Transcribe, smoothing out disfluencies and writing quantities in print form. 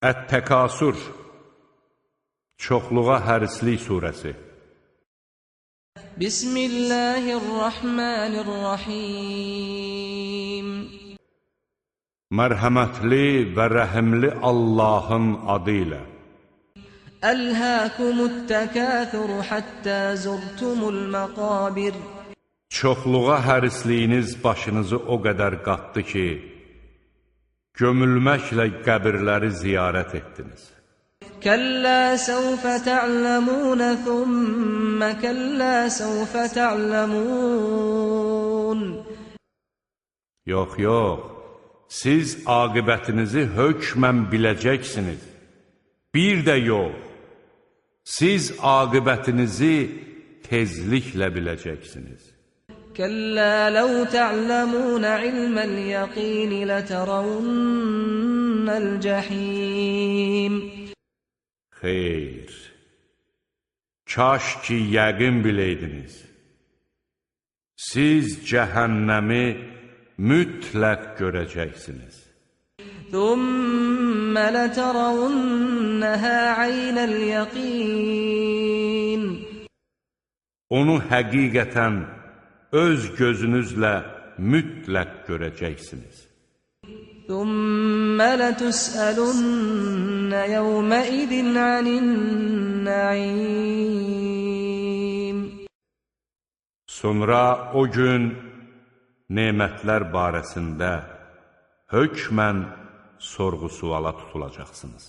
Ət-Təkasur, çoxluğa hərislik surəsi. Bismillahirrahmanirrahim. Mərhəmətli və rəhimli Allahın adı ilə. Əlhəkumut-təkəthuru hattə zurtumul məqabir. Çoxluğa hərisliyiniz başınızı o qədər qatdı ki, gömülməklə qəbirləri ziyarət etdiniz. Kəllə səvfə tə'ləmunə, thümmə kəllə səvfə tə'ləmun. Yox, siz aqibətinizi hökmən biləcəksiniz. Bir də yox, siz aqibətinizi tezliklə biləcəksiniz. Kəllə ləv tə'ləmunə ilməl yəqin lətərəunnəl cəhim. Xeyr, kaş ki yəqin biləydiniz. Siz cəhənnəmi mütləq görəcəksiniz. Thümmə lətərəunnəhə aynəl yəqin. Onu həqiqətən öz gözünüzlə mütləq görəcəksiniz. Thümmə lətüsəlünnə yevməidin anin-nə'im. Sonra o gün nemətlər barəsində hökmən sorğu-suala tutulacaqsınız.